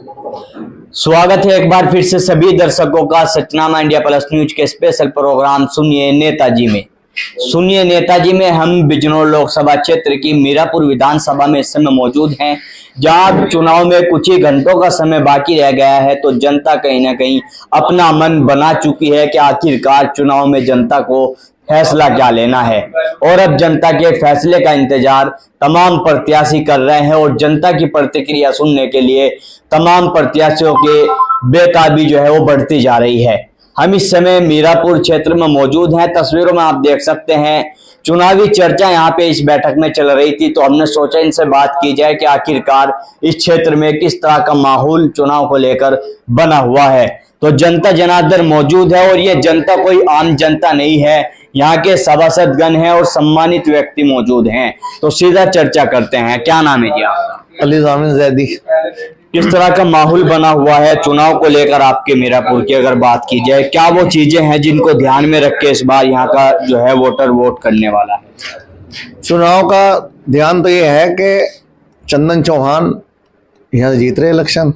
स्वागत है एक बार फिर से सभी दर्शकों का सचनामा इंडिया प्लस न्यूज के स्पेशल प्रोग्राम सुनिए नेताजी में। सुनिए नेताजी में हम बिजनौर लोकसभा क्षेत्र की मीरापुर विधानसभा में इस समय मौजूद हैं, जहां चुनाव में कुछ ही घंटों का समय बाकी रह गया है। तो जनता कहीं ना कहीं अपना मन बना चुकी है कि आखिरकार चुनाव में जनता को फैसला क्या लेना है, और अब जनता के फैसले का इंतजार तमाम प्रत्याशी कर रहे हैं और जनता की प्रतिक्रिया सुनने के लिए तमाम प्रत्याशियों के बेताबी जो है वो बढ़ती जा रही है। हम इस समय मीरापुर क्षेत्र में मौजूद हैं। तस्वीरों में आप देख सकते हैं चुनावी चर्चा यहाँ पे इस बैठक में चल रही थी, तो हमने सोचा इनसे बात की जाए कि आखिरकार इस क्षेत्र में किस तरह का माहौल चुनाव को लेकर बना हुआ है। तो जनता जनार्दन मौजूद है और ये जनता कोई आम जनता नहीं है, यहाँ के सभासदगण हैं और सम्मानित व्यक्ति मौजूद हैं। तो सीधा चर्चा करते हैं। क्या नाम है जी आपका? अली जामिन जैदी। किस तरह का माहौल बना हुआ है चुनाव को लेकर आपके मीरापुर की अगर बात की जाए, क्या वो चीजें हैं जिनको ध्यान में रख के इस बार यहाँ का जो है वोटर वोट करने वाला है? चुनाव का ध्यान तो ये है कि चंदन चौहान यहाँ जीत रहे इलेक्शन,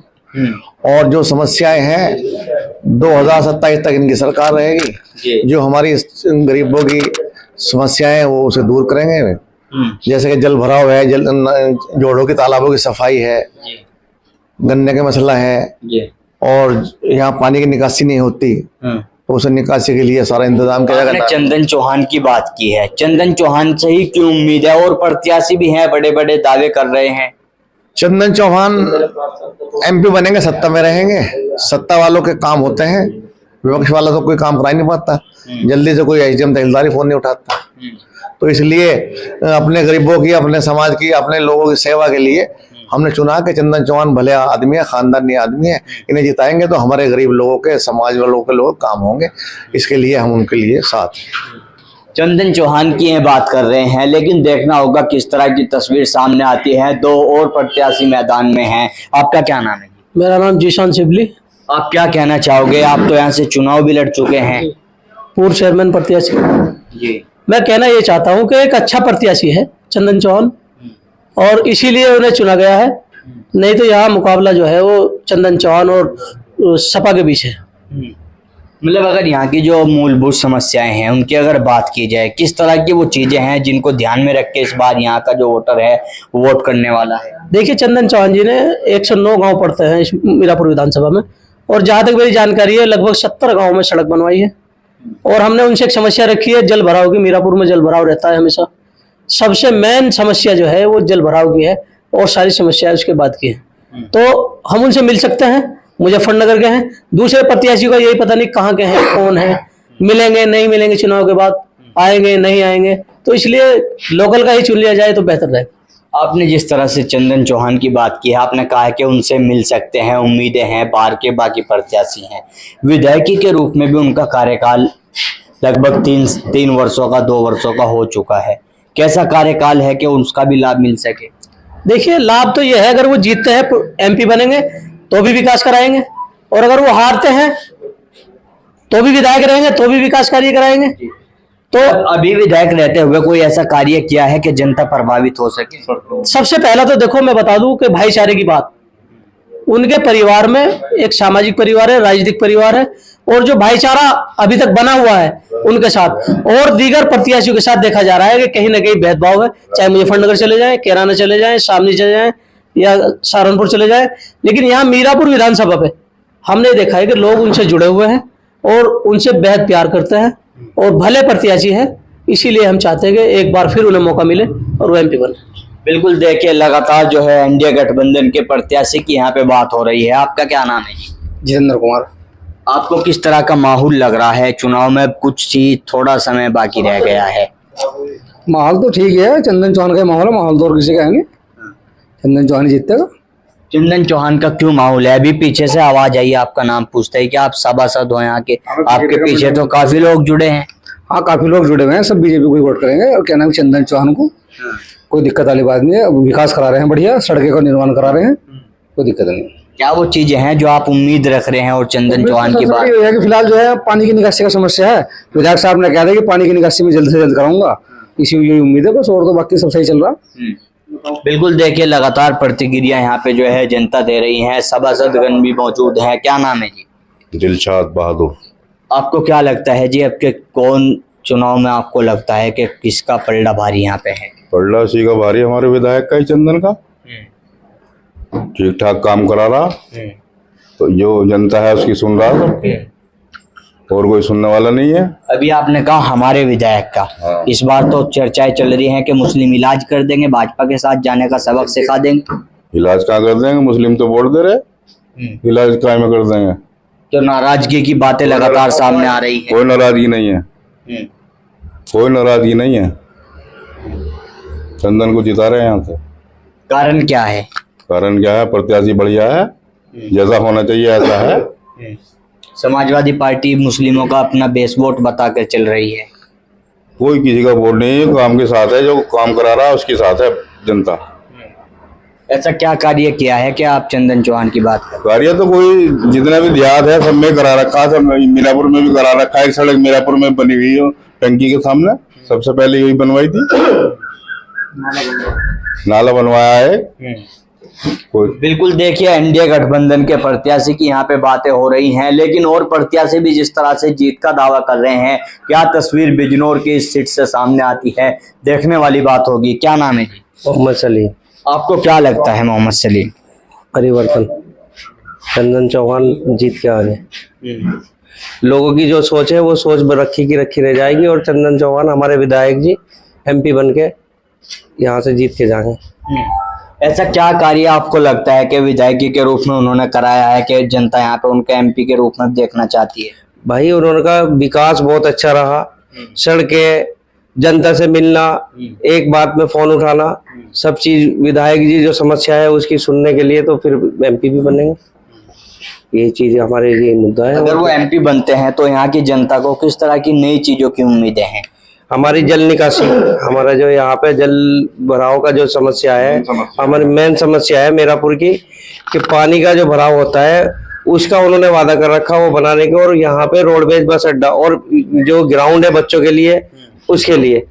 और जो समस्याएं हैं 2027 तक इनकी सरकार रहेगी। जो हमारी गरीबों की समस्याएं वो उसे दूर करेंगे, जैसे कि जल भराव है, जोड़ों की तालाबों की सफाई है, गन्ने का मसला है, और यहाँ पानी की निकासी नहीं होती, तो उसे निकासी के लिए सारा इंतजाम किया जाएगा। चंदन चौहान की बात की है, चंदन चौहान से ही क्यों उम्मीद है? और प्रत्याशी भी हैं, बड़े बड़े दावे कर रहे हैं। चंदन चौहान एमपी बनेंगे, सत्ता में रहेंगे, सत्ता वालों के काम होते हैं, विपक्ष वाला तो कोई काम करा नहीं पाता, जल्दी से कोई एसडीएम तहसीलदार फोन नहीं उठाता। तो इसलिए अपने गरीबों की, अपने समाज की, अपने लोगों की सेवा के लिए हमने चुना कि चंदन चौहान भले आदमी है, खानदानी आदमी है, इन्हें जिताएंगे तो हमारे गरीब लोगों के, समाज वालों के लोग काम होंगे। इसके लिए हम उनके लिए साथ। चंदन चौहान की ये बात कर रहे हैं, लेकिन देखना होगा किस तरह की तस्वीर सामने आती है। दो और प्रत्याशी मैदान में हैं। आपका क्या नाम है? मेरा नाम जीशान शिबली। आप क्या कहना चाहोगे? आप तो यहाँ से चुनाव भी लड़ चुके हैं। पूर्व चेयरमैन प्रत्याशी जी। मैं कहना ये चाहता हूँ कि एक अच्छा प्रत्याशी है चंदन चौहान, और इसीलिए उन्हें चुना गया है। नहीं तो यहाँ मुकाबला जो है वो चंदन चौहान और सपा के बीच है। मतलब अगर यहाँ की जो मूलभूत समस्याएं हैं उनकी अगर बात की जाए, किस तरह की वो चीजें हैं जिनको ध्यान में रख के इस बार यहाँ का जो वोटर है वो वोट करने वाला है? देखिए, चंदन चौहान जी ने 109 गांव पड़ते हैं इस मीरापुर विधानसभा में, और जहां तक मेरी जानकारी है लगभग 70 गाँव में सड़क बनवाई है। और हमने उनसे एक समस्या रखी है जल भराव की। मीरापुर में जल भराव रहता है हमेशा, सबसे मेन समस्या जो है वो जल भराव की है, और सारी समस्या उसके बाद की है। तो हम उनसे मिल सकते हैं, मुजफ्फरनगर के हैं। दूसरे प्रत्याशी का यही पता नहीं कहाँ के हैं, कौन है, मिलेंगे नहीं मिलेंगे, चुनाव के बाद आएंगे नहीं आएंगे, तो इसलिए लोकल का ही चुन लिया जाए तो बेहतर रहेगा। आपने जिस तरह से चंदन चौहान की बात की है, आपने कहा कि उनसे मिल सकते हैं, उम्मीदें हैं, बाहर के बाकी प्रत्याशी हैं। विधायकी के रूप में भी उनका कार्यकाल लगभग 3 वर्षों का, 2 वर्षों का हो चुका है। कैसा कार्यकाल है कि उसका भी लाभ मिल सके? देखिए, लाभ तो यह है अगर वो जीतते हैं एमपी बनेंगे तो भी विकास कराएंगे, और अगर वो हारते हैं तो भी विधायक रहेंगे तो भी विकास कार्य कराएंगे। तो अभी विधायक रहते हुए कोई ऐसा कार्य किया है कि जनता प्रभावित हो सके? सबसे पहला तो देखो मैं बता दूं कि भाईचारे की बात, उनके परिवार में एक सामाजिक परिवार है, राजनीतिक परिवार है, और जो भाईचारा अभी तक बना हुआ है उनके साथ और दीगर प्रत्याशियों के साथ देखा जा रहा है कि कहीं ना कहीं भेदभाव है। चाहे मुजफ्फरनगर चले जाएं, कैराना चले जाएं, सामनी चले जाएं या सहारनपुर चले जाएं, लेकिन यहाँ मीरापुर विधानसभा पे हमने देखा है कि लोग उनसे जुड़े हुए हैं और उनसे बेहद प्यार करते हैं, और भले प्रत्याशी है। इसीलिए हम चाहते हैं कि एक बार फिर उन्हें मौका मिले और वो एमपी बने। बिल्कुल, देखिए लगातार जो है एनडीए गठबंधन के प्रत्याशी की यहाँ पे बात हो रही है। आपका क्या नाम है? जितेंद्र कुमार। आपको किस तरह का माहौल लग रहा है? चुनाव में कुछ ही थोड़ा समय बाकी रह गया है। माहौल तो ठीक है, चंदन चौहान का माहौल है, माहौल तो और किसी का है नहीं। चंदन चौहान जीतेगा। चंदन चौहान का क्यों माहौल है? अभी पीछे से आवाज आई, आपका नाम पूछते हैं कि आप सभासद हो यहाँ के, आपके पीछे तो काफी लोग जुड़े हैं। हाँ, काफी लोग जुड़े हुए हैं, सब बीजेपी को वोट करेंगे। और क्या नाम, चंदन चौहान को कोई दिक्कत वाली बात नहीं है। विकास करा रहे हैं, बढ़िया सड़कें का निर्माण करा रहे हैं, कोई दिक्कत नहीं। क्या वो चीजें हैं जो आप उम्मीद रख रहे हैं? और चंदन चौहान की बात है कि फिलहाल जो है पानी की निकासी का समस्या है। विधायक साहब ने कहा था कि पानी की निकासी में जल्द से जल्द कराऊंगा, इसी यही उम्मीद है बस, और तो बाकी सब सही चल रहा। बिल्कुल, देखिए लगातार प्रतिक्रिया यहाँ पे जो है जनता दे रही है, सभासदगण भी मौजूद है। क्या नाम है जी? दिलशाद बहादुर। आपको क्या लगता है जी, अब के कौन चुनाव में आपको लगता है कि किसका पलड़ा भारी यहाँ पे है? पलड़ा सी का भारी हमारे विधायक का ही, चंदन का। ठीक ठाक काम करा रहा, तो जो जनता है उसकी सुन रहा सब, और कोई सुनने वाला नहीं है। अभी आपने कहा हमारे विधायक का, हाँ। इस बार तो चर्चाएं चल रही हैं कि मुस्लिम इलाज कर देंगे, भाजपा के साथ जाने का सबक सिखा देंगे। इलाज कहाँ कर देंगे, मुस्लिम तो वोट दे रहे, इलाज काय में कर देंगे। तो नाराजगी की बातें लगातार सामने आ रही है। कोई नाराजगी नहीं है, कोई नाराजगी नहीं है। चंदन को जिता रहे हैं यहाँ से। कारण क्या है? कारण क्या है, प्रत्याशी बढ़िया है, जैसा होना चाहिए ऐसा है। समाजवादी पार्टी मुस्लिमों का अपना बेस वोट बताकर चल रही है। कोई किसी का वोट नहीं है, काम के साथ है, जो काम करा रहा है उसके साथ है जनता। ऐसा क्या कार्य किया है कि आप चंदन चौहान की बात कर? कार्य तो कोई जितना भी देहात है सब में करा रखा है, सब मीरापुर में भी करा रखा है। एक सड़क मीरापुर में बनी हुई है टंकी के सामने, सबसे पहले यही बनवाई थी, नाला बनवाया है। कोई बिल्कुल, देखिए एनडीए गठबंधन के प्रत्याशी की यहाँ पे बातें हो रही हैं, लेकिन और प्रत्याशी भी जिस तरह से जीत का दावा कर रहे हैं, क्या तस्वीर बिजनौर की इस सीट से सामने आती है, देखने वाली बात होगी। क्या नाम है जी? मोहम्मद सलीम। आपको क्या लगता है मोहम्मद सलीम? परिवर्तन, चंदन चौहान जीत के आगे। लोगों की जो सोच है वो सोच रखी की रखी रह जाएगी, और चंदन चौहान हमारे विधायक जी एमपी बन के यहाँ से जीत के जाएंगे। ऐसा क्या कार्य आपको लगता है कि विधायकी के रूप में उन्होंने कराया है कि जनता यहाँ पे उनके एमपी के रूप में देखना चाहती है? भाई उनका विकास बहुत अच्छा रहा, सड़कें, जनता से मिलना, एक बात में फोन उठाना, सब चीज विधायक जी जो समस्या है उसकी सुनने के लिए तो फिर एमपी भी बनेंगे। ये चीज हमारे लिए मुद्दा है। अगर वो एमपी बनते हैं तो यहाँ की जनता को किस तरह की नई चीजों की उम्मीदें हैं? हमारी जल निकासी, हमारा जो यहाँ पे जल भराव का जो समस्या है, हमारी मेन समस्या है मीरापुर की, कि पानी का जो भराव होता है उसका उन्होंने वादा कर रखा वो बनाने के, और यहाँ पे रोडवेज बस अड्डा और जो ग्राउंड है बच्चों के लिए उसके लिए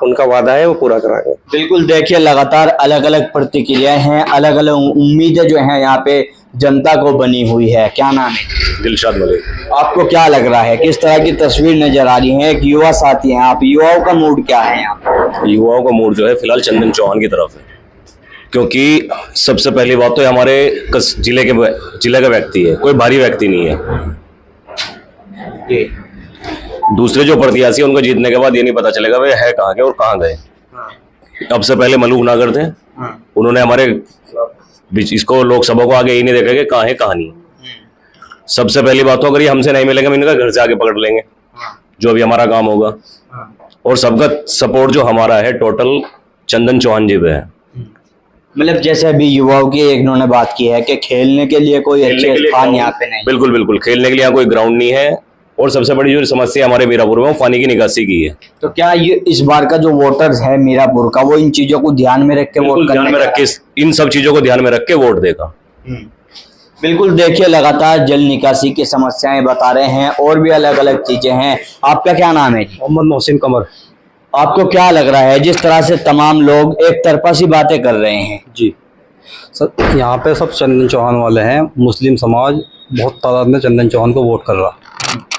उनका वादा है वो पूरा कराएंगे। बिल्कुल, देखिए लगातार अलग अलग प्रतिक्रियाएं हैं, अलग अलग उम्मीदें जो हैं यहाँ पे जनता को बनी हुई है। क्या नाम है? दिलशाद मलिक। आपको क्या लग रहा है, किस तरह की तस्वीर नजर आ रही है? एक युवा साथी हैं आप, युवाओं का मूड क्या है यहाँ पे? युवाओं का मूड जो है फिलहाल चंदन चौहान की तरफ है, क्योंकि सबसे पहली बात तो हमारे जिले का व्यक्ति है, कोई भारी व्यक्ति नहीं है। दूसरे जो प्रत्याशी उनको जीतने के बाद ये नहीं पता चलेगा वे है कहाँ के और कहाँ गए। अब से पहले मलूक नागर थे, उन्होंने हमारे इसको लोकसभा को आगे ही नहीं देखा कि कहाँ है कहाँ नहीं। सबसे पहली बात तो अगर ये हमसे नहीं मिलेंगे, हम इनका घर से आगे पकड़ लेंगे जो अभी हमारा काम होगा। और सबका सपोर्ट जो हमारा है टोटल चंदन चौहान जी पे है। मतलब जैसे अभी युवाओं की एक उन्होंने बात की है कि खेलने के लिए कोई अच्छे स्थान यहाँ पे नहीं। बिल्कुल बिल्कुल, खेलने के लिए यहाँ कोई ग्राउंड नहीं है, और सबसे बड़ी जो समस्या हमारे मीरापुर में वो पानी की निकासी की है। तो क्या ये इस बार का जो वोटर्स है मीरापुर का, वो इन चीजों को ध्यान में रख के वोट करने ध्यान में रख के, इन सब चीजों को ध्यान में रख के वोट देगा। बिल्कुल, देखिए लगातार जल निकासी की समस्याएं बता रहे हैं, और भी अलग अलग चीजें हैं। आपका क्या नाम है? मोहम्मद मोहसिन कमर। आपको क्या लग रहा है जिस तरह से तमाम लोग एक तरफा सी बातें कर रहे हैं? जी सर, यहाँ पे सब चंदन चौहान वाले हैं। मुस्लिम समाज बहुत तादाद में चंदन चौहान को वोट कर रहा,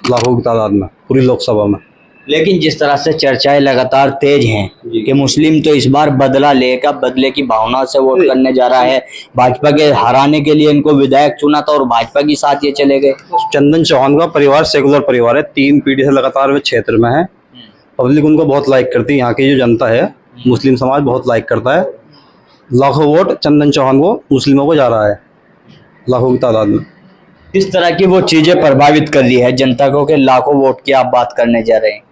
लाखों की तादाद में पूरी लोकसभा में। लेकिन जिस तरह से चर्चाएं लगातार तेज हैं कि मुस्लिम तो इस बार बदला लेगा, बदले की भावना से वोट करने जा रहा है, भाजपा के हराने के लिए इनको विधायक चुना था और भाजपा के साथ ये चले गए। चंदन चौहान का परिवार सेकुलर परिवार है, 3 पीढ़ी से लगातार वे क्षेत्र में है। पब्लिक उनको बहुत लाइक करती है, यहाँ की जो जनता है, मुस्लिम समाज बहुत लाइक करता है। लाखों वोट चंदन चौहान को, मुस्लिमों को जा रहा है, लाखों की तादाद में। किस तरह की वो चीजें प्रभावित कर रही है जनता को कि लाखों वोट की आप बात करने जा रहे हैं?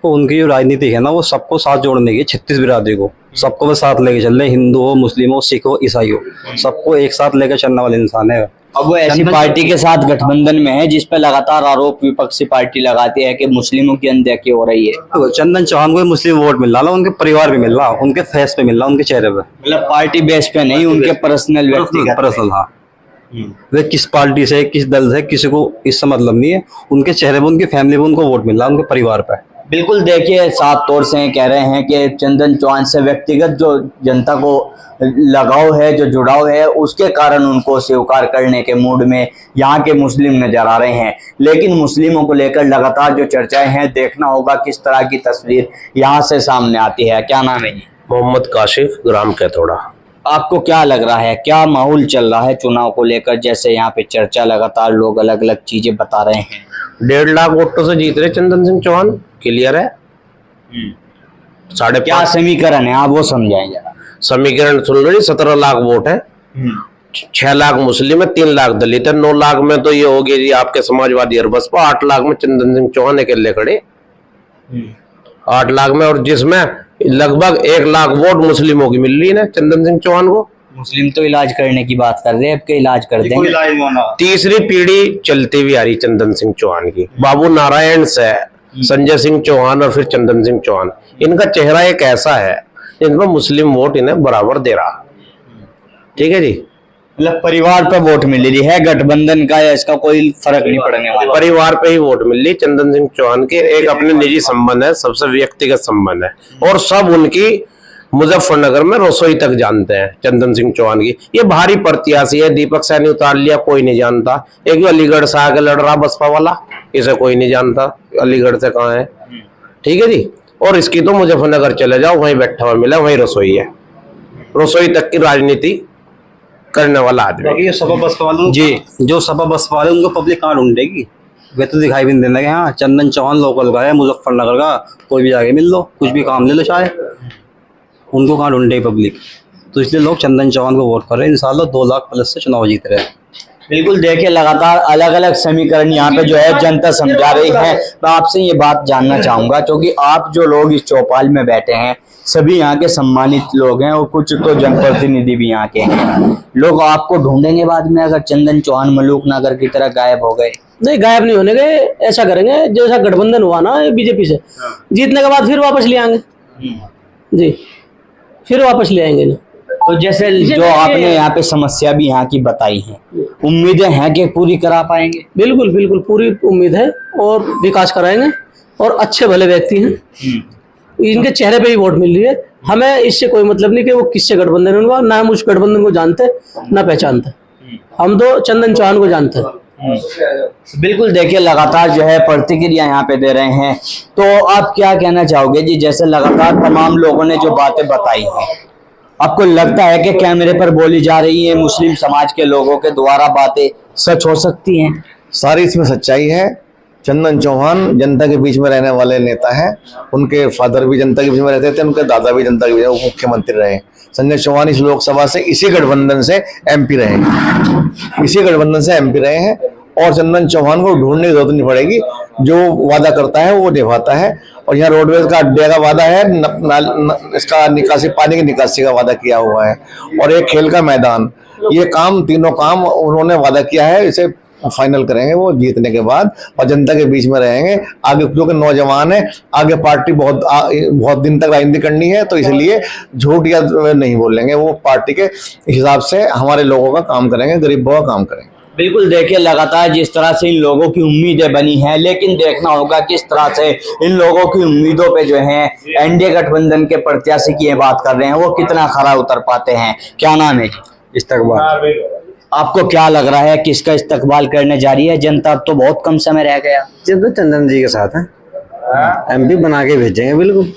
तो उनकी जो राजनीति है ना, वो सबको साथ जोड़ने की, 36 बिरादरी को सबको वो साथ लेके चल रहे, हिंदू हो, मुस्लिम हो, सिख हो, ईसाई हो, सबको एक साथ लेकर चलने वाले इंसान है। अब वो ऐसी पार्टी के साथ गठबंधन में है जिस पे लगातार आरोप विपक्षी पार्टी लगाती है कि मुस्लिमों की अनदेखी हो रही है। तो चंदन चौहान को मुस्लिम वोट मिल रहा, उनके परिवार भी मिल रहा, उनके फेस पे मिल रहा, उनके चेहरे पे। मतलब पार्टी बेस पे नहीं, उनके पर्सनल व्यक्तिगत। पर्सनल, हाँ। वे किस पार्टी से, किस दल से, किसी को इससे मतलब नहीं है। उनके चेहरे पे, उनकी फैमिली पे उनको वोट मिल रहा, उनके परिवार पे। बिल्कुल देखिए, साफ तौर से कह रहे हैं कि चंदन चौहान से व्यक्तिगत जो जनता को लगाव है, जो जुड़ाव है, उसके कारण उनको स्वीकार करने के मूड में यहाँ के मुस्लिम नजर आ रहे हैं। लेकिन मुस्लिमों को लेकर लगातार जो चर्चाएं हैं, देखना होगा किस तरह की तस्वीर यहाँ से सामने आती है। क्या नाम है? मोहम्मद काशिफ, ग्राम कैथोड़ा। आपको क्या लग रहा है, क्या माहौल चल रहा है चुनाव को लेकर? जैसे यहाँ पे चर्चा, लगातार लोग अलग अलग चीजें बता रहे हैं। 1.5 लाख वोटों से जीत रहे चंदन सिंह चौहान, क्लियर है। 5.5 क्या समीकरण है, आप वो समझाएं जरा। समीकरण सुन लो जी। 17 लाख वोट है, 6 लाख मुस्लिम है, 3 लाख दलित है। 9 लाख में तो ये हो गया जी आपके समाजवादी और बसपा। 8 लाख में चंदन सिंह चौहान अकेले खड़े, 8 लाख में, और जिसमें लगभग 1 लाख वोट मुस्लिमों की मिल रही है ना चंदन सिंह चौहान को। मुस्लिम तो इलाज करने की बात कर रहे हैं, अब के इलाज कर देंगे। तीसरी पीढ़ी चलती हुई आ रही चंदन सिंह चौहान की, बाबू नारायण से संजय सिंह चौहान और फिर चंदन सिंह चौहान। इनका चेहरा एक ऐसा है जिनमें मुस्लिम वोट इन्हें बराबर दे रहा। ठीक है जी, मतलब परिवार पे वोट मिल रही है, गठबंधन का या इसका कोई फर्क नहीं पड़ने वाला। परिवार पे ही वोट मिल रही। चंदन सिंह चौहान के एक अपने निजी संबंध है, सबसे व्यक्तिगत संबंध है, और सब उनकी मुजफ्फरनगर में रसोई तक जानते हैं चंदन सिंह चौहान की। ये भारी प्रत्याशी है, दीपक सैनी उतार लिया, कोई नहीं जानता। एक अलीगढ़ से आगे लड़ रहा बसपा वाला, इसे कोई नहीं जानता अलीगढ़ से कहाँ है। ठीक है जी, और इसकी तो मुजफ्फरनगर चले जाओ, वहीं बैठा हुआ मिला, वहीं रसोई है, रसोई तक की राजनीति करने वाला आदमी। सपा बसपा वालों जी, जो सपा बसपा वाले उनको पब्लिक कहाँ ढूंढेगी? वे तो दिखाई भी नहीं देने लगे। हाँ, चंदन चौहान लोकल का है, मुजफ्फरनगर का, कोई भी जाके मिल लो, कुछ भी काम ले लो, चाहे उनको कहाँ ढूंढे पब्लिक। तो इसलिए लोग चंदन चौहान को वोट कर रहे हैं। इंशाल्लाह 2 लाख प्लस से चुनाव जीत रहे हैं। बिल्कुल देखिए, लगातार अलग अलग समीकरण यहाँ पे जो है जनता समझा रही है। मैं आपसे ये बात जानना चाहूंगा, क्योंकि आप जो लोग इस चौपाल में बैठे हैं सभी यहाँ के सम्मानित लोग हैं, और कुछ तो जनप्रतिनिधि भी यहाँ के हैं। लोग आपको ढूंढेंगे बाद में, अगर चंदन चौहान मलूक नगर की तरह गायब हो गए? नहीं, गायब नहीं होने गए। ऐसा करेंगे जैसा गठबंधन हुआ ना बीजेपी से, जीतने के बाद फिर वापस ले आएंगे जी, फिर वापस ले आएंगे ना। तो जैसे जो आपने यहाँ पे समस्या भी यहाँ की बताई है, उम्मीदें हैं कि पूरी करा पाएंगे? बिल्कुल बिल्कुल पूरी उम्मीद है, और विकास कराएंगे, और अच्छे भले व्यक्ति हैं, इनके चेहरे पे ही वोट मिल रही है। हमें इससे कोई मतलब नहीं कि वो किससे गठबंधन होगा, ना हम उस गठबंधन को जानते ना पहचानते। हम तो चंदन चौहान को जानते हैं। बिल्कुल देखिए, लगातार जो है प्रतिक्रिया यहाँ पे दे रहे हैं। तो आप क्या कहना चाहोगे जी? जैसे लगातार तमाम लोगों ने जो बातें बताई हैं, आपको लगता है कि कैमरे पर बोली जा रही है मुस्लिम समाज के लोगों के द्वारा बातें सच हो सकती हैं? सारी इसमें सच्चाई है। चंदन चौहान जनता के बीच में रहने वाले नेता हैं। उनके फादर भी जनता के बीच में रहते थे, उनके दादा भी जनता के बीच में मुख्यमंत्री रहे। संजय चौहान इस लोकसभा से इसी गठबंधन से एमपी रहे, इसी गठबंधन से एमपी रहे हैं। और चंदन चौहान को ढूंढने की जरूरत नहीं पड़ेगी, जो वादा करता है वो निभाता है। और यहाँ रोडवेज का अड्डे का वादा है, इसका निकासी, पानी की निकासी का वादा किया हुआ है, और एक खेल का मैदान। ये काम, तीनों काम उन्होंने वादा किया है, इसे फाइनल करेंगे वो जीतने के बाद, और जनता के बीच में रहेंगे आगे, क्योंकि नौजवान है, आगे पार्टी बहुत दिन तक राजनीति करनी है, तो इसलिए झूठ या नहीं बोलेंगे। वो पार्टी के हिसाब से हमारे लोगों का काम करेंगे, गरीबों का काम करेंगे। बिल्कुल देखिए, लगातार जिस तरह से इन लोगों की उम्मीदें बनी हैं, लेकिन देखना होगा किस तरह से इन लोगों की उम्मीदों पे जो है एनडीए गठबंधन के प्रत्याशी की बात कर रहे हैं, वो कितना खरा उतर पाते हैं। क्या नाम है? इस्तकबाल। आपको क्या लग रहा है किसका इस्तकबाल करने जा रही है जनता? अब तो बहुत कम समय रह गया। तो चंदन जी के साथ है, एमपी बना के भेजेंगे। बिल्कुल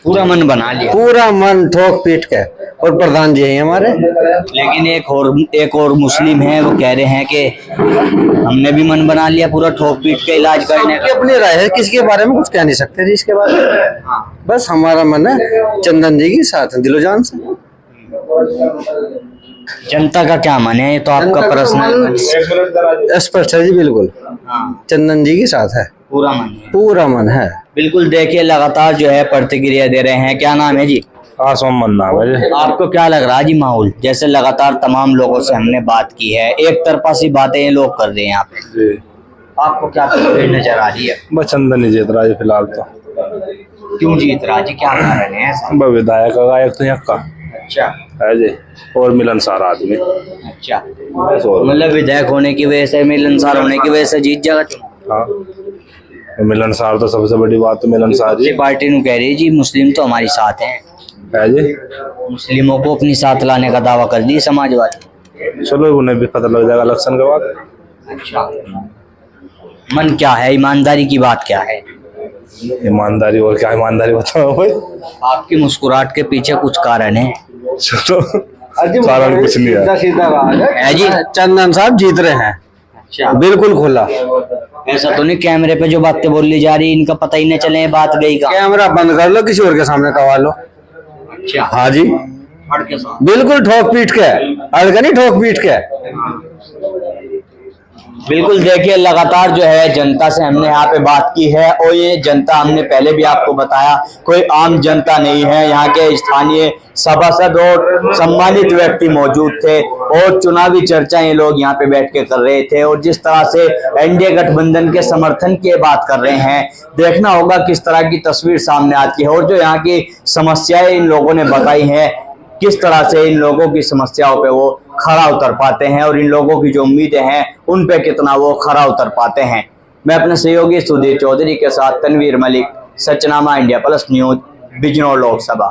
पूरा मन बना लिया, पूरा मन ठोक पीट के, और प्रधान जी हैं हमारे। लेकिन एक और मुस्लिम है, वो कह रहे हैं कि हमने भी मन बना लिया पूरा ठोक पीट के इलाज करने का। अपनी राय है, किसके बारे में कुछ कह नहीं सकते जी इसके बारे में। बस हमारा मन है चंदन जी के साथ दिलो जान से। जनता का क्या मन है, ये तो आपका पर्सनल स्पष्ट है जी। बिल्कुल चंदन जी के साथ है, पूरा मन है। पूरा मन है। बिल्कुल देखिए, लगातार जो है प्रतिक्रिया दे रहे हैं। क्या नाम है जी? आसमान नाम है। आपको क्या लग रहा है जी माहौल? जैसे लगातार तमाम लोगों से हमने बात की है, एक तरफा सी बातें ये लोग कर रहे हैं यहाँ पे, आपको क्या नजर आ रही है? बस चंदन ही जीत रहा है फिलहाल तो। क्यों जीत रहा जी, क्या कारण है ऐसा? विधायक का गायक तो यहाँ का अच्छा है जी, और मिलनसार आदमी। अच्छा, मतलब विधायक होने की वजह से, मिलनसार होने की वजह से जीत जाएगा चुनाव। हाँ, मिलनसार तो सबसे बड़ी बात तो मिलनसार ही ये पार्टी नु कह रही जी मुस्लिम तो हमारे साथ हैं, है जी। मुस्लिमों को अपने साथ लाने का दावा कर दी समाजवादी। चलो उन्हें भी पता लग जाएगा इलेक्शन के बाद। अच्छा, मन क्या है, ईमानदारी की बात क्या है? ईमानदारी और क्या ईमानदारी बताओ भाई। आपकी मुस्कुराहट के पीछे कुछ कारण है? चलो कारण कुछ नहीं है। है जी? चंदन साहब जीत रहे हैं, अच्छा, बिल्कुल खुला। ऐसा तो नहीं कैमरे पे जो बातें बोली जा रही इनका पता ही न चले बात गई का? कैमरा बंद कर लो, किसी और के सामने करवा लो। अच्छा, हाँ जी, फट के साथ। बिल्कुल ठोक पीट के, अड़का नहीं ठोक पीट के। बिल्कुल, देखिए लगातार जो है जनता से हमने यहाँ पे बात की है और ये जनता हमने पहले भी आपको बताया कोई आम जनता नहीं है, यहाँ के स्थानीय सभासद और सम्मानित व्यक्ति मौजूद थे और चुनावी चर्चाएं ये लोग यहाँ पे बैठ के कर रहे थे और जिस तरह से एनडीए गठबंधन के समर्थन की बात कर रहे हैं, देखना होगा किस तरह की तस्वीर सामने आती है और जो यहाँ की समस्याएं इन लोगों ने बताई हैं किस तरह से इन लोगों की समस्याओं पे वो खरा उतर पाते हैं और इन लोगों की जो उम्मीदें हैं उन पे कितना वो खरा उतर पाते हैं। मैं अपने सहयोगी सुधीर चौधरी के साथ तनवीर मलिक, सचनामा India plus news, Bijnor Lok Sabha.